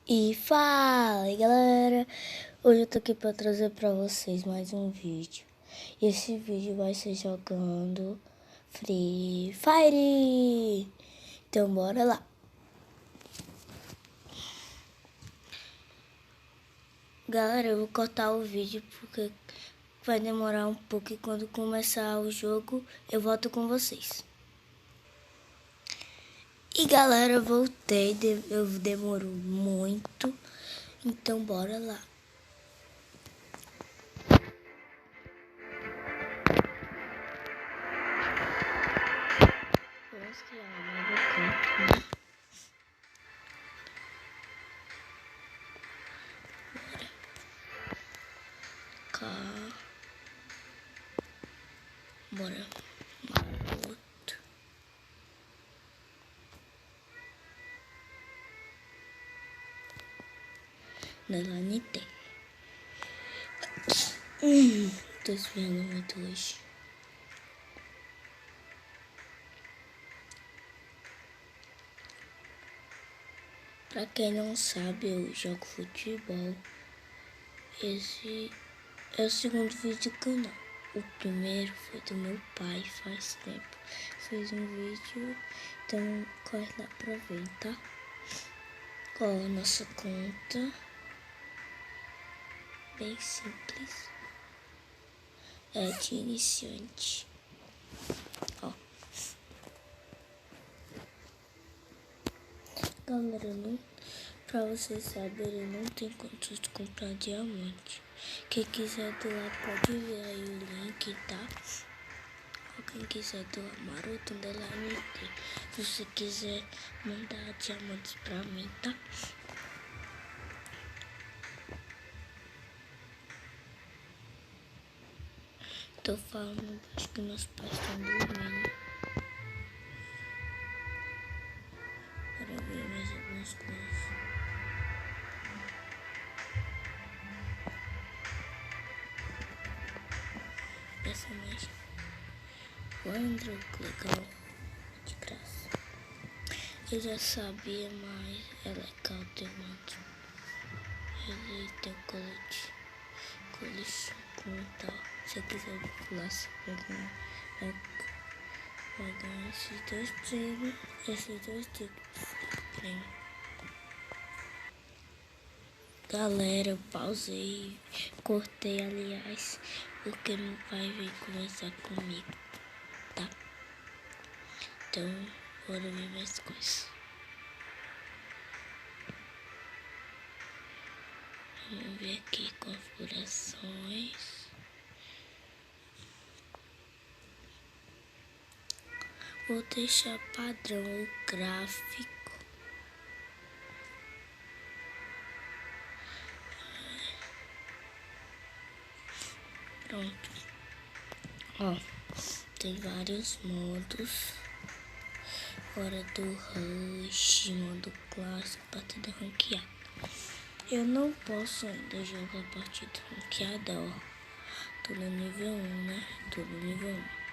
E fala aí galera, hoje eu tô aqui pra trazer pra vocês mais um vídeo. E esse vídeo vai ser jogando Free Fire. Então bora lá. Galera, eu vou cortar o vídeo porque vai demorar um pouco e quando começar o jogo eu volto com vocês. E galera, voltei, eu demorou muito, então bora lá. Vamos criar uma nova conta. Bora. Maroto. Nelane tem. Tô esfriando muito hoje. Pra quem não sabe, eu jogo futebol. Esse é o segundo vídeo do canal. O primeiro foi do meu pai, faz tempo. Fez um vídeo, então corre lá pra ver, tá? Qual a nossa conta? Bem simples. É de iniciante. Ó. Galera, não, pra vocês saberem, não tem condições de comprar diamante. Quem quiser doar pode ver aí o link, tá? Ou quem quiser doar Maroto Underline T. Se você quiser mandar diamantes pra mim, tá? Tô falando, acho que meus pais estão dormindo. Para ver mais algumas coisas. Essa mais. O Andrew, que legal. De graça. Eu já sabia, mas é legal ter um. Ele tem colete com tal. Se eu quiser pular, você vai ganhar esses dois prêmios. Galera, eu pausei, cortei aliás, porque meu pai veio conversar comigo, tá? Então, bora ver mais coisas. Vamos ver aqui, configurações. Vou deixar padrão o gráfico. Pronto. Ó, tem vários modos. Hora do rush, modo clássico, partida ranqueada. Eu não posso ainda jogar partida ranqueada, ó. Tô no nível 1, né? Tô no nível 1.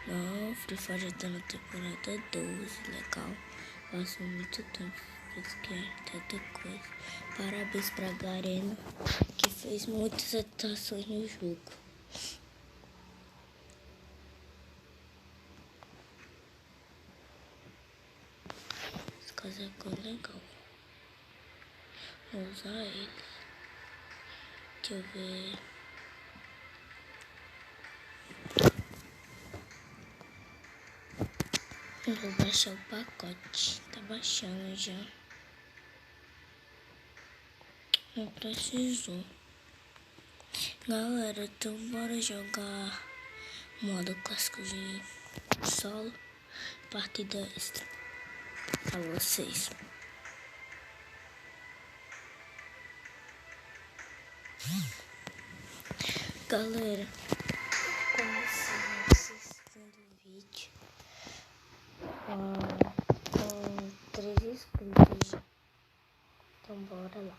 Não, Free Fire já tá na temporada 12, legal. Passo muito tempo, por isso que é tanta coisa. Parabéns pra Garena, que fez muitas atuações no jogo. Esse casaco é legal. Vou usar ele. Deixa eu ver. Eu vou baixar o pacote. Tá baixando já. Não precisou. Galera, então bora jogar modo clássico de solo. Partida extra. Pra vocês. Galera, comecei assistindo o vídeo com 3 inscritos já. Então bora lá.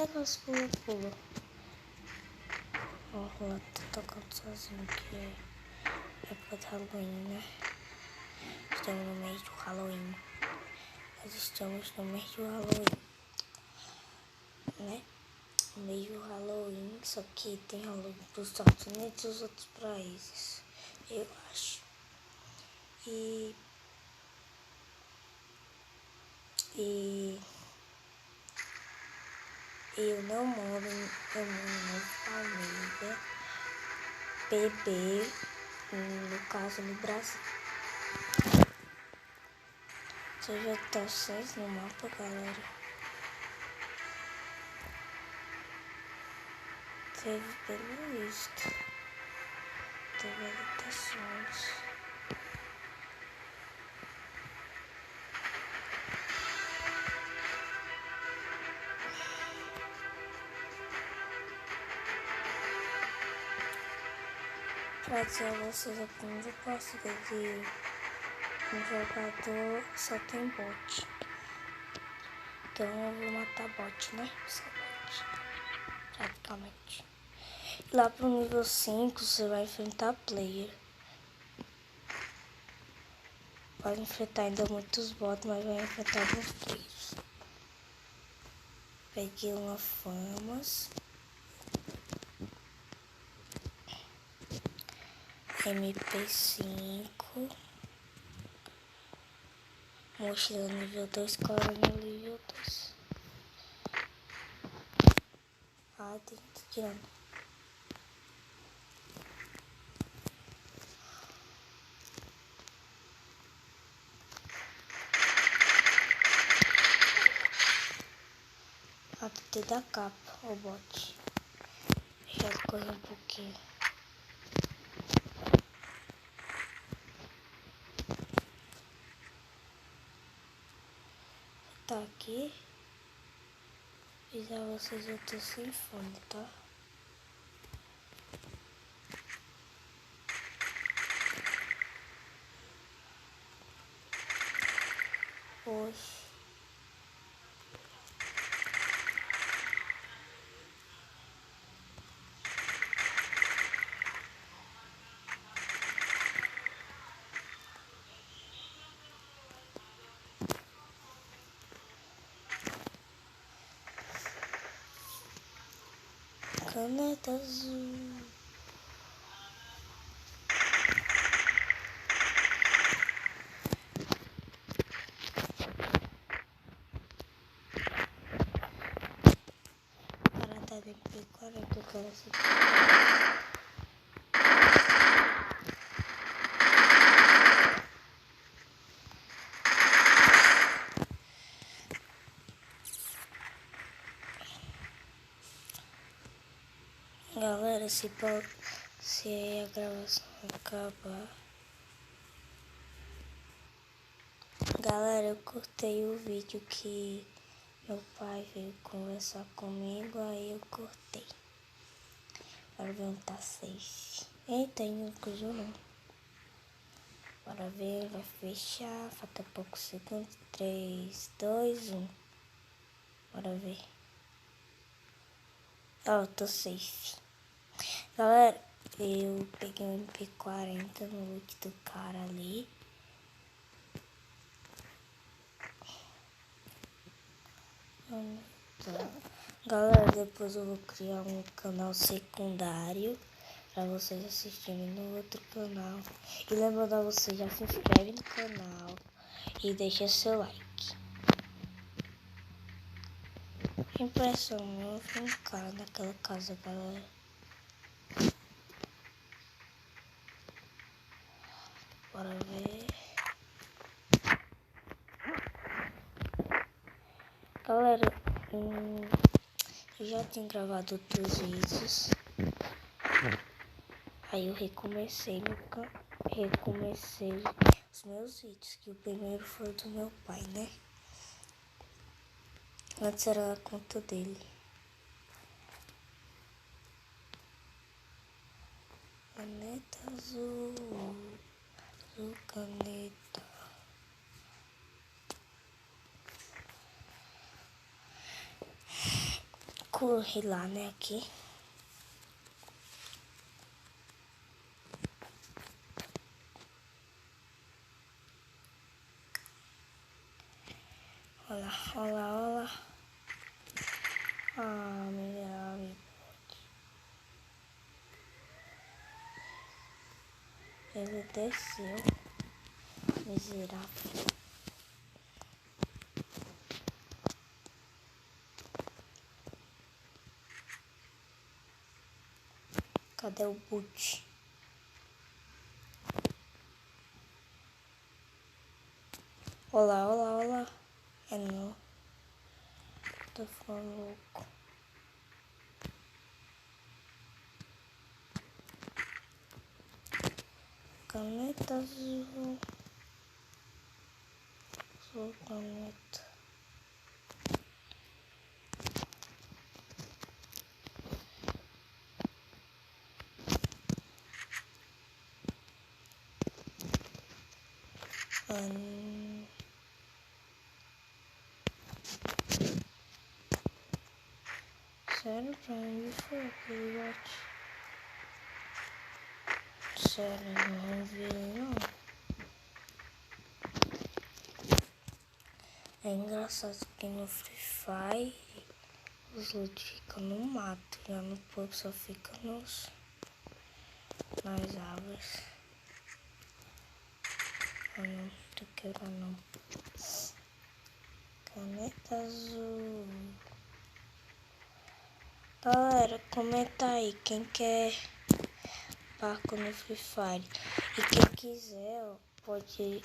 negócio pula-pula. Ó, o Rola tá tocando sozinho, que é época de Halloween, né? Estamos no mês do Halloween. Nós estamos no mês do Halloween, né? No mês do Halloween, só que tem Halloween pros Estados Unidos e os outros países, eu acho. E eu moro na família PB, no caso no Brasil. Você já tá certo no mapa, galera. Teve pelo visto. Teve habitações. Pra dizer a vocês a primeira partida de um jogador só tem bot. Então eu vou matar bot, né? Só bot. Praticamente. E lá pro nível 5 você vai enfrentar player. Pode enfrentar ainda muitos bots, mas vai enfrentar alguns players. Peguei uma Famas. MP5. Mochila nível 2, cara no nível 2. Ah, tem que tirando. Até da capa, o bot. Deixa eu correr um pouquinho. Tá aqui. Avisar vocês, eu tô sem fome, tá? Oxe. Caneta azul. Parada de MP40 que eu quero assistir. Galera, se a gravação acabar. Galera, eu cortei o vídeo que meu pai veio conversar comigo, aí eu cortei. Bora ver onde tá safe. Eita, ainda não cruzou não. Bora ver, vai fechar. Falta poucos segundos. 3, 2, 1. Bora ver. Ó, tô safe. Galera, eu peguei um MP40 no loot do cara ali. Galera, depois eu vou criar um canal secundário pra vocês assistirem no outro canal. E lembrando a vocês, já se inscreve no canal e deixa seu like. Impressão, eu vi um cara naquela casa, galera. Bora ver. Galera, eu já tinha gravado outros vídeos. Aí eu recomecei os meus vídeos, que o primeiro foi do meu pai, né? Antes era a conta dele. Caneta azul, azul caneta. correr lá, né, aqui. Olha lá, olha lá, olha lá. Ah, miserável. Ele desceu. Miserável. Cadê o boot? Olá, olá, olá. É não. Tô ficando louco. Caneta azul. Azul, caneta. Sério, pra onde foi aquele bote? Sério, não vi não. É engraçado que no Free Fire os loot ficam no mato, já no PUBG só fica nas árvores. Eu não tô quebrando não. Caneta azul. Galera, comenta aí quem quer barco no Free Fire. E quem quiser, ó, pode ir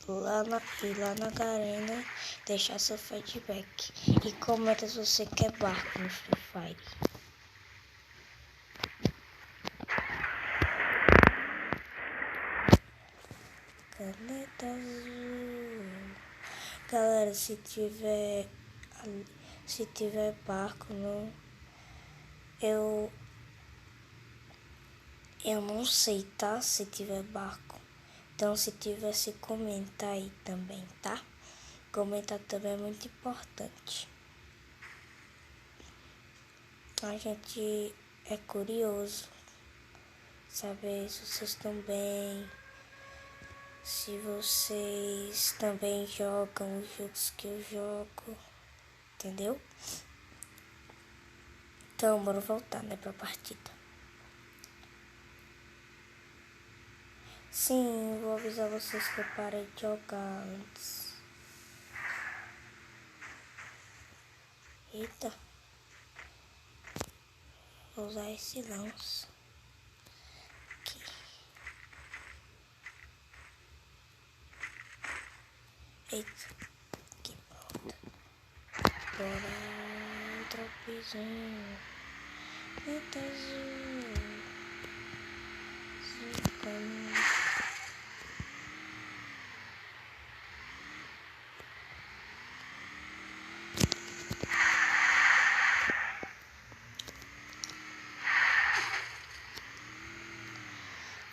lá na Garena, deixar seu feedback. E comenta se você quer barco no Free Fire. Caneta azul. Galera, se tiver barco no... Eu não sei, tá? Se tiver barco. Então, se tiver, se comenta aí também, tá? Comentar também é muito importante. A gente é curioso saber se vocês estão bem, se vocês também jogam os jogos que eu jogo, entendeu? Então, bora voltar, né, pra partida. Sim, vou avisar vocês que eu parei de jogar antes. Eita. Vou usar esse lanço. Aqui. Eita. Aqui, pronto. Bora. Tropezinho. Eita, azul. Azul.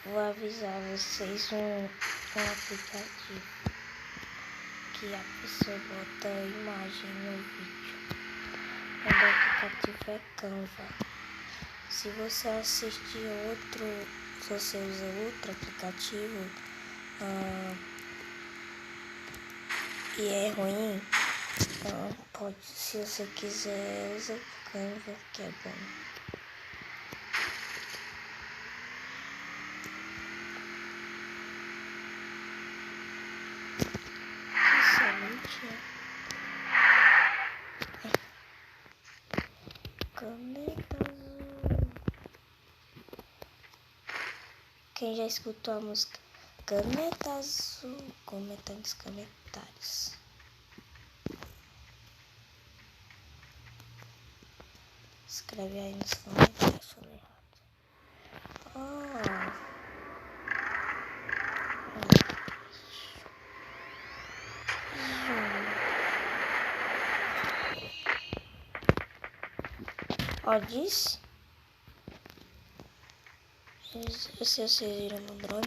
Vou avisar vocês um aplicativo que a pessoa bota a imagem no vídeo. O aplicativo é Canva. Se você assistir se você usa outro aplicativo e é ruim, pode, se você quiser, usa o Canva, que é bom. Caneta azul. Quem já escutou a música Caneta Azul, comenta nos comentários. Escreve aí nos comentários, falei errado. Ó, diz. Se vocês viram no drone.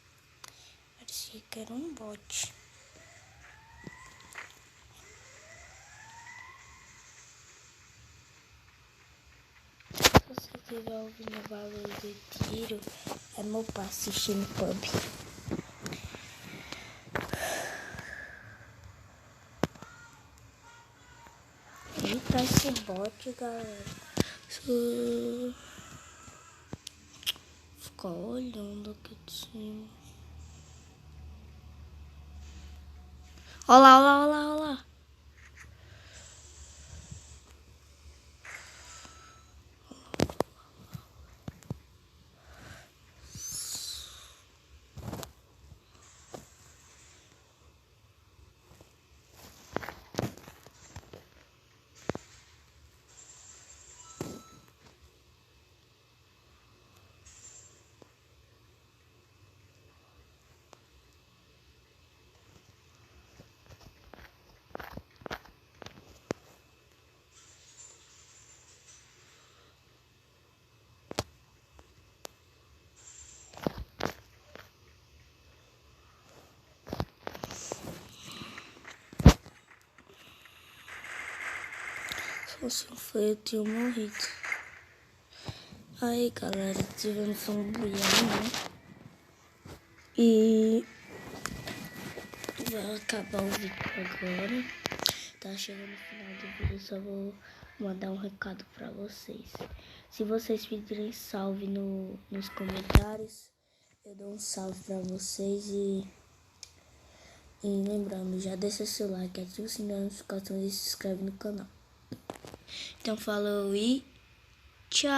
Parecia que era um bot. Se você estiver ouvindo barulho de tiro, é meu pai assistindo pub. Eita, esse bot, galera. Ficar olhando aqui de cima. Olá, olá, olá, olá. Se fosse um feio, eu tinha morrido. Aí, galera, tivemos um bulhão, né? E vai acabar o vídeo agora. Tá chegando no final do vídeo, só vou mandar um recado pra vocês. Se vocês pedirem salve nos comentários, eu dou um salve pra vocês. E lembrando, já deixa seu like, ativa o sininho das notificações e se inscreve no canal. Então falou e tchau!